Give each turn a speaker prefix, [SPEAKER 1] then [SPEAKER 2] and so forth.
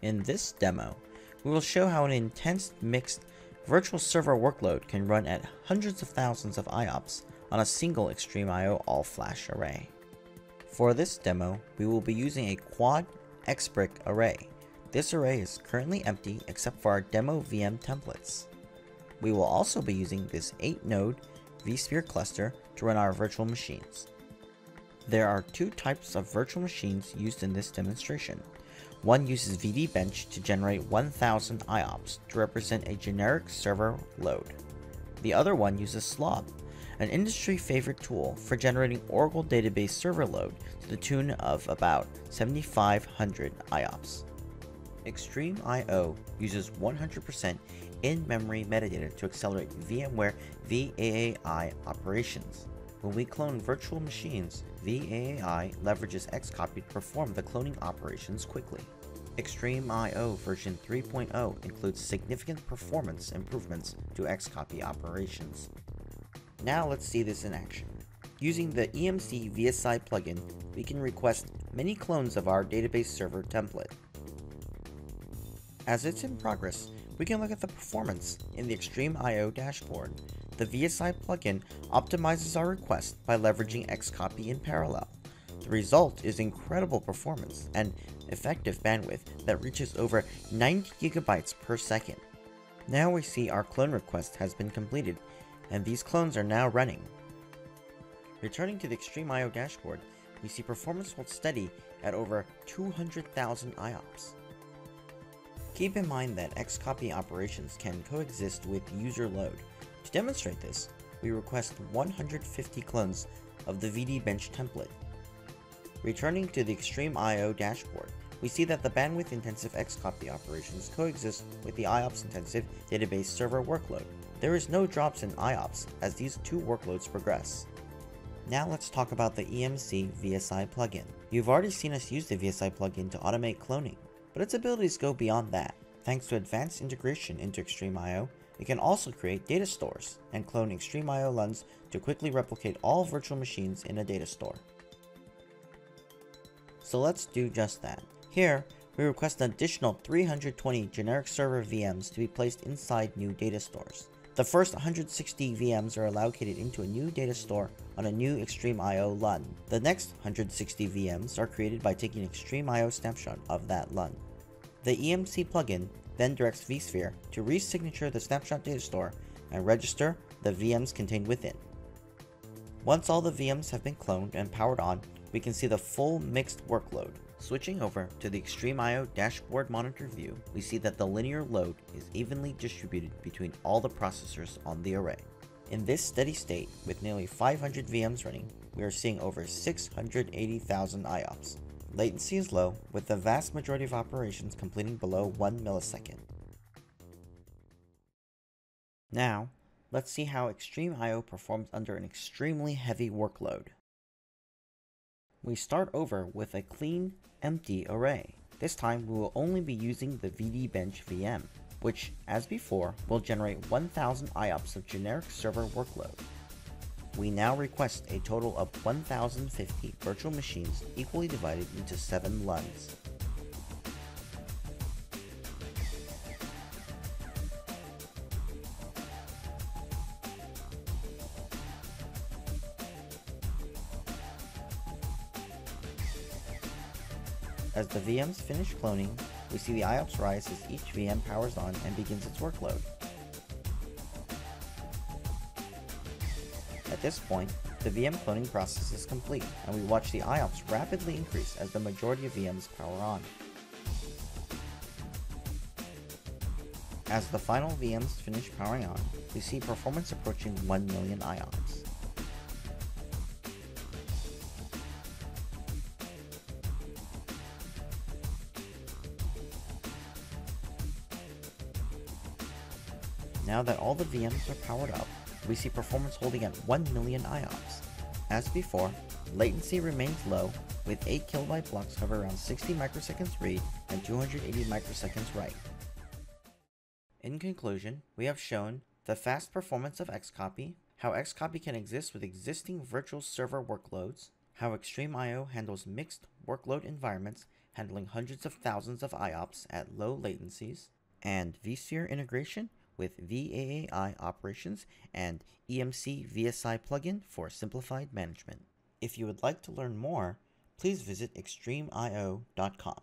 [SPEAKER 1] In this demo, we will show how an intense mixed virtual server workload can run at hundreds of thousands of IOPS on a single XtremIO all-flash array. For this demo, we will be using a quad XBrick array. This array is currently empty except for our demo VM templates. We will also be using this 8-node vSphere cluster to run our virtual machines. There are two types of virtual machines used in this demonstration. One uses VDBench to generate 1000 IOPS to represent a generic server load. The other one uses Slob, an industry favorite tool for generating Oracle database server load to the tune of about 7500 IOPS. XtremIO uses 100% in-memory metadata to accelerate VMware VAAI operations. When we clone virtual machines, VAAI leverages Xcopy to perform the cloning operations quickly. XtremIO version 3.0 includes significant performance improvements to Xcopy operations. Now let's see this in action. Using the EMC VSI plugin, we can request many clones of our database server template. As it's in progress, we can look at the performance in the XtremIO dashboard. The VSI plugin optimizes our request by leveraging Xcopy in parallel. The result is incredible performance and effective bandwidth that reaches over 90 GB per second. Now we see our clone request has been completed, and these clones are now running. Returning to the XtremIO dashboard, we see performance hold steady at over 200,000 IOPS. Keep in mind that Xcopy operations can coexist with user load. To demonstrate this, we request 150 clones of the VDBench template. Returning to the XtremIO dashboard, we see that the bandwidth-intensive Xcopy operations coexist with the IOPS-intensive database server workload. There is no drops in IOPS as these two workloads progress. Now let's talk about the EMC VSI plugin. You've already seen us use the VSI plugin to automate cloning, but its abilities go beyond that. Thanks to advanced integration into XtremIO, we can also create data stores and clone XtremIO LUNs to quickly replicate all virtual machines in a data store. So let's do just that. Here, we request an additional 320 generic server VMs to be placed inside new data stores. The first 160 VMs are allocated into a new data store on a new XtremIO LUN. The next 160 VMs are created by taking an XtremIO snapshot of that LUN. The EMC plugin then directs vSphere to resignature the snapshot data store and register the VMs contained within. Once all the VMs have been cloned and powered on, we can see the full mixed workload. Switching over to the XtremIO dashboard monitor view, we see that the linear load is evenly distributed between all the processors on the array. In this steady state, with nearly 500 VMs running, we are seeing over 680,000 IOPS. Latency is low, with the vast majority of operations completing below 1 millisecond. Now, let's see how XtremIO performs under an extremely heavy workload. We start over with a clean, empty array. This time we will only be using the VDBench VM, which, as before, will generate 1000 IOPS of generic server workload. We now request a total of 1050 virtual machines equally divided into 7 LUNs. As the VMs finish cloning, we see the IOPS rise as each VM powers on and begins its workload. At this point, the VM cloning process is complete, and we watch the IOPS rapidly increase as the majority of VMs power on. As the final VMs finish powering on, we see performance approaching 1 million IOPS. Now that all the VMs are powered up, we see performance holding at 1 million IOPS. As before, latency remains low, with 8 KB blocks hover around 60 microseconds read and 280 microseconds write. In conclusion, we have shown the fast performance of Xcopy, how Xcopy can exist with existing virtual server workloads, how XtremIO handles mixed workload environments handling hundreds of thousands of IOPS at low latencies, and vSphere integration with VAAI operations and EMC VSI plugin for simplified management. If you would like to learn more, please visit XtremIO.com.